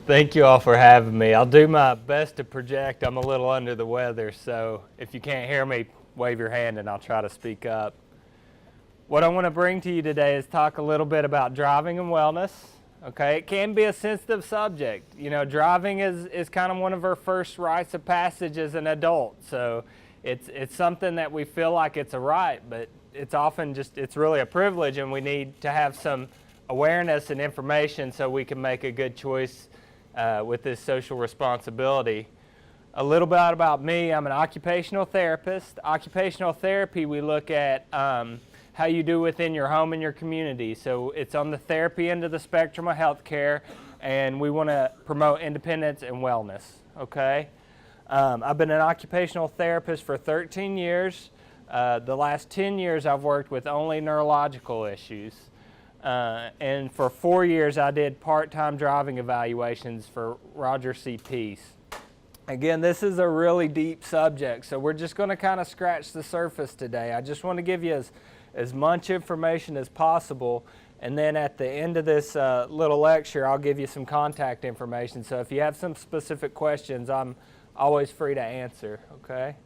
Thank you all for having me. I'll do my best to project. I'm a little under the weather, so if you can't hear me, wave your hand and I'll try to speak up. What I want to bring to you today is talk a little bit about driving and wellness. Okay, it can be a sensitive subject. You know, driving is kind of one of our first rites of passage as an adult. So it's something that we feel like it's a right, but it's often it's really a privilege, and we need to have some awareness and information so we can make a good choice with this social responsibility. A little bit about me. I'm an occupational therapist. Occupational therapy, we look at how you do within your home and your community. So it's on the therapy end of the spectrum of healthcare, and we want to promote independence and wellness. Okay, I've been an occupational therapist for 13 years. The last 10 years I've worked with only neurological issues. And for 4 years I did part-time driving evaluations for Roger C. Peace. Again, this is a really deep subject, so we're just going to kind of scratch the surface today. I just want to give you as much information as possible, and then at the end of this little lecture I'll give you some contact information. So if you have some specific questions, I'm always free to answer, okay?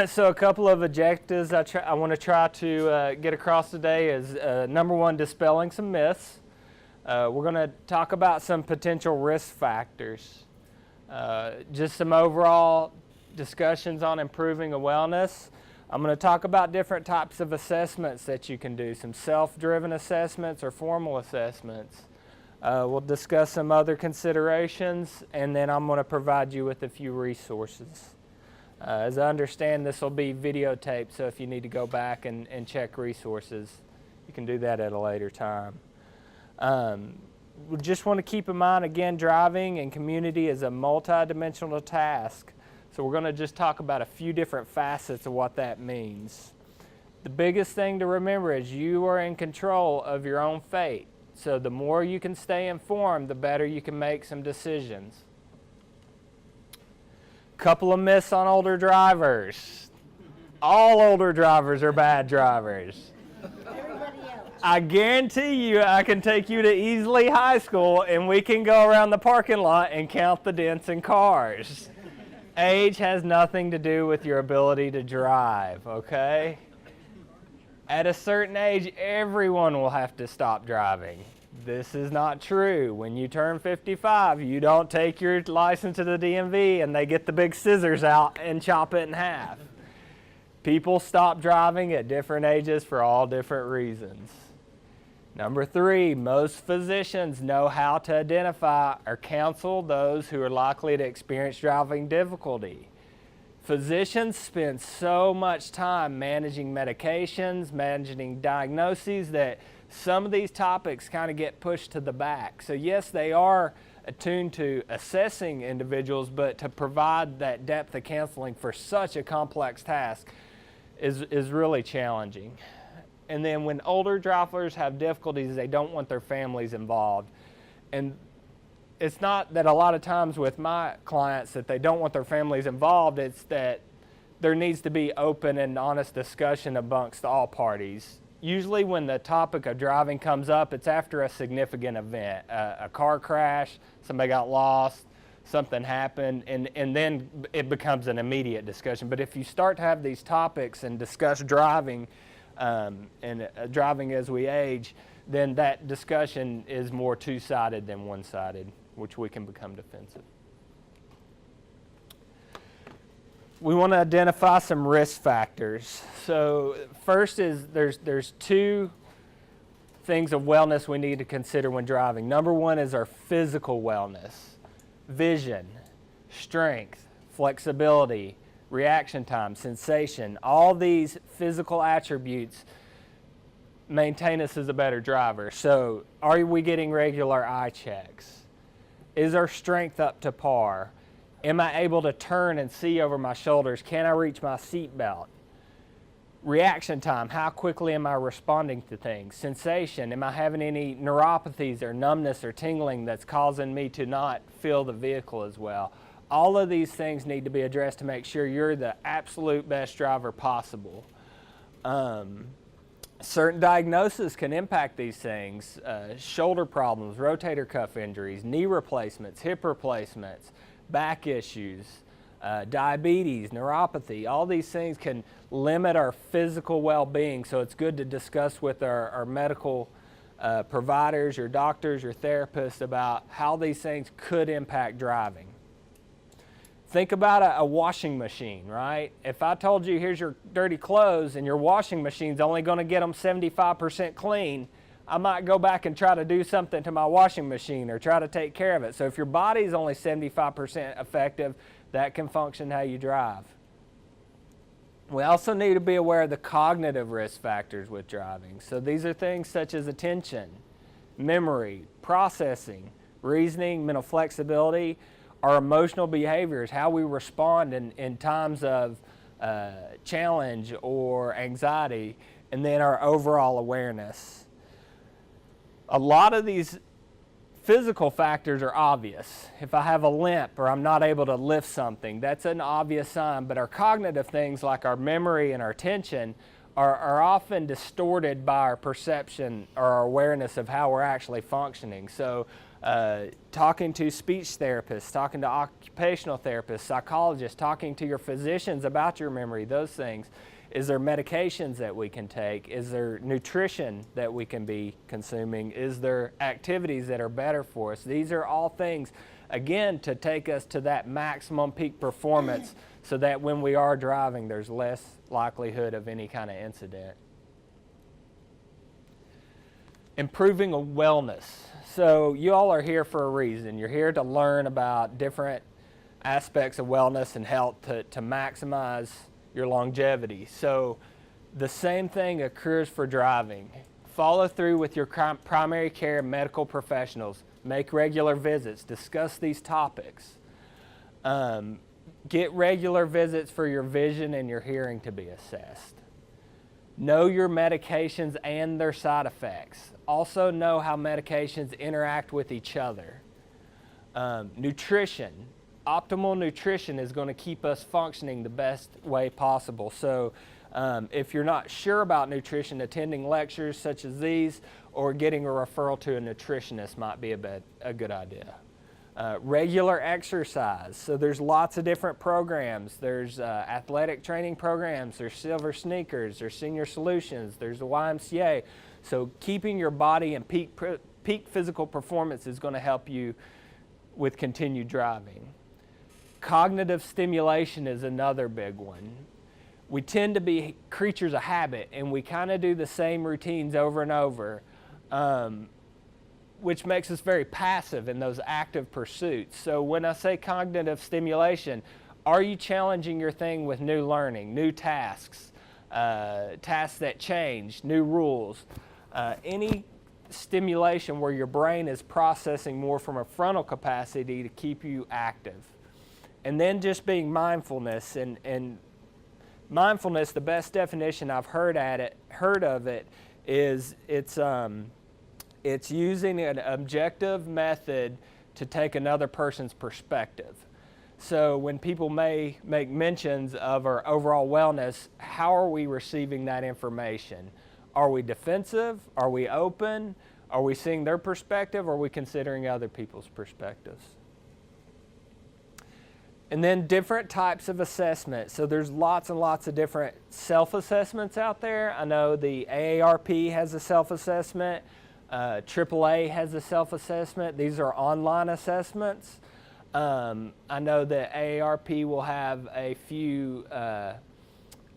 So a couple of objectives I want to try to get across today is number one, dispelling some myths. We're going to talk about some potential risk factors. Just some overall discussions on improving a wellness. I'm going to talk about different types of assessments that you can do, some self-driven assessments or formal assessments. We'll discuss some other considerations, and then I'm going to provide you with a few resources. As I understand, this will be videotaped, so if you need to go back and check resources, you can do that at a later time. We just want to keep in mind, again, driving and community is a multi-dimensional task. So we're going to just talk about a few different facets of what that means. The biggest thing to remember is you are in control of your own fate. So the more you can stay informed, the better you can make some decisions. Couple of myths on older drivers. All older drivers are bad drivers. Everybody else. I guarantee you I can take you to Easley High School and we can go around the parking lot and count the dents in cars. Age has nothing to do with your ability to drive, okay? At a certain age, everyone will have to stop driving. This is not true. When you turn 55, you don't take your license to the DMV and they get the big scissors out and chop it in half. People stop driving at different ages for all different reasons. Number three, most physicians know how to identify or counsel those who are likely to experience driving difficulty. Physicians spend so much time managing medications, managing diagnoses, that some of these topics kind of get pushed to the back. So yes, they are attuned to assessing individuals, but to provide that depth of counseling for such a complex task is really challenging. And then when older drivers have difficulties, they don't want their families involved. And it's not that a lot of times with my clients that they don't want their families involved, it's that there needs to be open and honest discussion amongst all parties. Usually when the topic of driving comes up, it's after a significant event, a car crash, somebody got lost, something happened, and then it becomes an immediate discussion. But if you start to have these topics and discuss driving and driving as we age, then that discussion is more two-sided than one-sided, which we can become defensive. We want to identify some risk factors. So first is there's two things of wellness we need to consider when driving. Number one is our physical wellness. Vision, strength, flexibility, reaction time, sensation. All these physical attributes maintain us as a better driver. So are we getting regular eye checks? Is our strength up to par? Am I able to turn and see over my shoulders? Can I reach my seat belt? Reaction time, how quickly am I responding to things? Sensation, am I having any neuropathies or numbness or tingling that's causing me to not feel the vehicle as well? All of these things need to be addressed to make sure you're the absolute best driver possible. Certain diagnoses can impact these things: shoulder problems, rotator cuff injuries, knee replacements, hip replacements, back issues, diabetes, neuropathy. All these things can limit our physical well-being, so it's good to discuss with our medical providers, your doctors, your therapists about how these things could impact driving. Think about a washing machine, right? If I told you, here's your dirty clothes and your washing machine's only going to get them 75% clean, I might go back and try to do something to my washing machine or try to take care of it. So if your body's only 75% effective, that can function how you drive. We also need to be aware of the cognitive risk factors with driving. So these are things such as attention, memory, processing, reasoning, mental flexibility, our emotional behaviors, how we respond in times of challenge or anxiety, and then our overall awareness. A lot of these physical factors are obvious. If I have a limp or I'm not able to lift something, that's an obvious sign, but our cognitive things like our memory and our attention are often distorted by our perception or our awareness of how we're actually functioning. So talking to speech therapists, talking to occupational therapists, psychologists, talking to your physicians about your memory, those things. Is there medications that we can take? Is there nutrition that we can be consuming? Is there activities that are better for us? These are all things, again, to take us to that maximum peak performance so that when we are driving, there's less likelihood of any kind of incident. Improving wellness. So you all are here for a reason. You're here to learn about different aspects of wellness and health to maximize your longevity. So the same thing occurs for driving. Follow through with your primary care medical professionals. Make regular visits. Discuss these topics. Get regular visits for your vision and your hearing to be assessed. Know your medications and their side effects. Also know how medications interact with each other. Nutrition. Optimal nutrition is going to keep us functioning the best way possible. So if you're not sure about nutrition, attending lectures such as these or getting a referral to a nutritionist might be a good idea. Regular exercise. So there's lots of different programs. There's athletic training programs. There's Silver Sneakers. There's Senior Solutions. There's the YMCA. So keeping your body in peak physical performance is going to help you with continued driving. Cognitive stimulation is another big one. We tend to be creatures of habit, and we kind of do the same routines over and over, which makes us very passive in those active pursuits. So when I say cognitive stimulation, are you challenging your thing with new learning, new tasks, tasks that change, new rules? Any stimulation where your brain is processing more from a frontal capacity to keep you active. And then just being mindfulness, and mindfulness, the best definition I've heard of it is it's using an objective method to take another person's perspective. So when people may make mentions of our overall wellness, how are we receiving that information? Are we defensive? Are we open? Are we seeing their perspective? Or are we considering other people's perspectives? And then different types of assessment. So there's lots and lots of different self-assessments out there. I know the AARP has a self-assessment. AAA has a self-assessment. These are online assessments. I know that AARP will have a few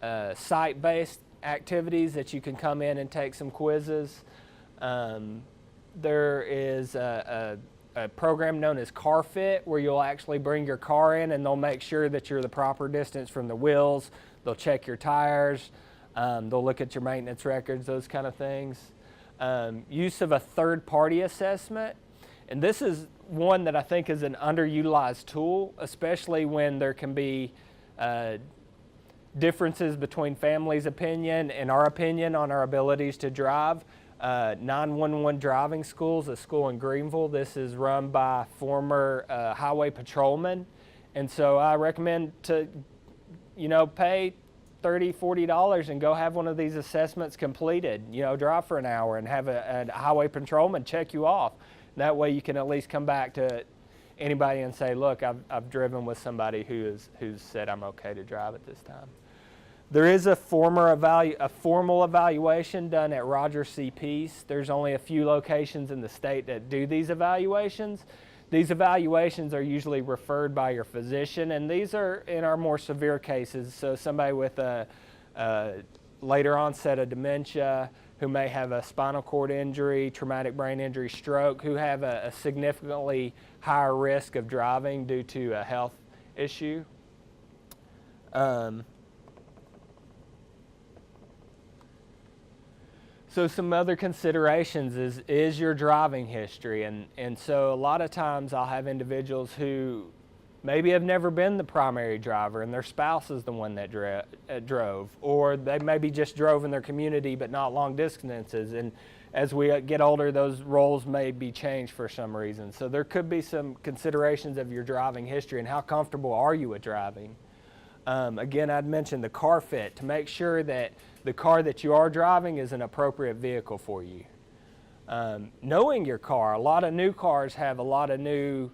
site-based activities that you can come in and take some quizzes. There is a program known as Car Fit, where you'll actually bring your car in and they'll make sure that you're the proper distance from the wheels. They'll check your tires. They'll look at your maintenance records, those kind of things. Use of a third-party assessment. And this is one that I think is an underutilized tool, especially when there can be differences between families' opinion and our opinion on our abilities to drive. 911 Driving School is a school in Greenville. This is run by former highway patrolmen. And so I recommend to, pay $30, $40 and go have one of these assessments completed. You know, drive for an hour and have a highway patrolman check you off. That way you can at least come back to anybody and say, look, I've driven with somebody who's said I'm okay to drive at this time. There is a formal evaluation done at Roger C. Peace. There's only a few locations in the state that do these evaluations. These evaluations are usually referred by your physician, and these are in our more severe cases. So somebody with a later onset of dementia, who may have a spinal cord injury, traumatic brain injury, stroke, who have a significantly higher risk of driving due to a health issue. So some other considerations is your driving history, and so a lot of times I'll have individuals who maybe have never been the primary driver and their spouse is the one that drove, or they maybe just drove in their community but not long distances, and as we get older those roles may be changed for some reason. So there could be some considerations of your driving history and how comfortable are you with driving. Again, I'd mentioned the car fit, to make sure that the car that you are driving is an appropriate vehicle for you. Knowing your car, a lot of new cars have a lot of new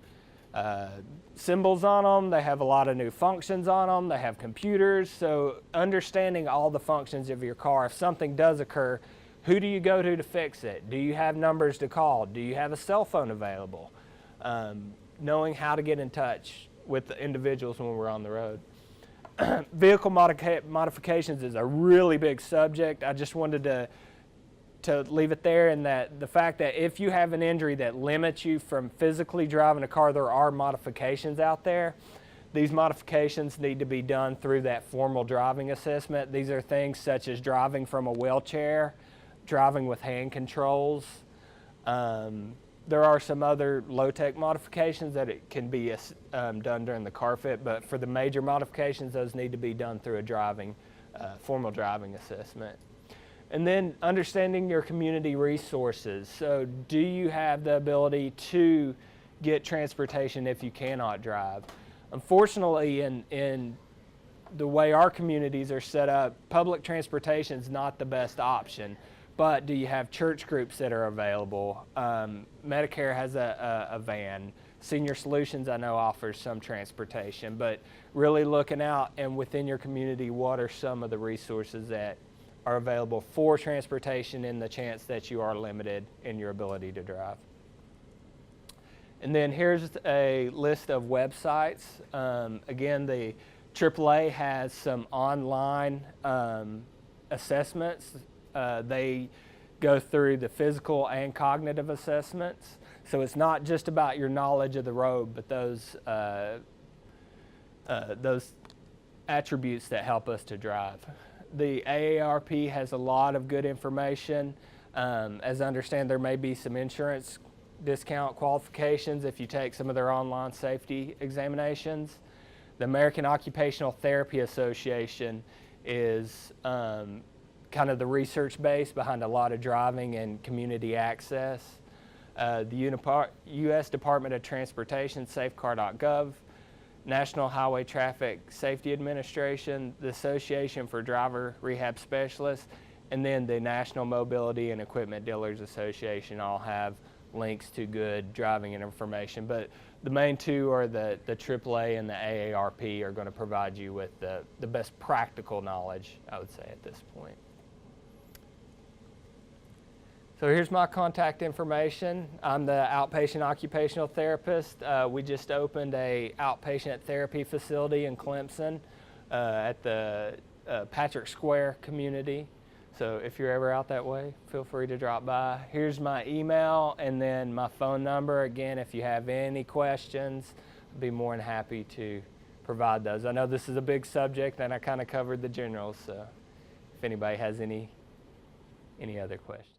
symbols on them, they have a lot of new functions on them, they have computers, so understanding all the functions of your car. If something does occur, who do you go to fix it? Do you have numbers to call? Do you have a cell phone available? Knowing how to get in touch with the individuals when we're on the road. Vehicle modifications is a really big subject. I just wanted to leave it there, and that the fact that if you have an injury that limits you from physically driving a car, there are modifications out there. These modifications need to be done through that formal driving assessment. These are things such as driving from a wheelchair, driving with hand controls. There are some other low-tech modifications that it can be done during the car fit, but for the major modifications, those need to be done through a formal driving assessment. And then understanding your community resources. So do you have the ability to get transportation if you cannot drive? Unfortunately, in the way our communities are set up, public transportation is not the best option. But do you have church groups that are available? Medicare has a van. Senior Solutions, I know, offers some transportation, but really looking out and within your community, what are some of the resources that are available for transportation in the chance that you are limited in your ability to drive? And then here's a list of websites. Again, the AAA has some online assessments. They go through the physical and cognitive assessments. So it's not just about your knowledge of the road, but those attributes that help us to drive. The AARP has a lot of good information. As I understand, there may be some insurance discount qualifications if you take some of their online safety examinations. The American Occupational Therapy Association is kind of the research base behind a lot of driving and community access. The U.S. Department of Transportation, safecar.gov, National Highway Traffic Safety Administration, the Association for Driver Rehab Specialists, and then the National Mobility and Equipment Dealers Association all have links to good driving and information. But the main two are the AAA and the AARP are going to provide you with the best practical knowledge, I would say, at this point. So here's my contact information. I'm the outpatient occupational therapist. We just opened a outpatient therapy facility in Clemson at the Patrick Square community. So if you're ever out that way, feel free to drop by. Here's my email and then my phone number. Again, if you have any questions, I'd be more than happy to provide those. I know this is a big subject and I kind of covered the generals, so if anybody has any other questions.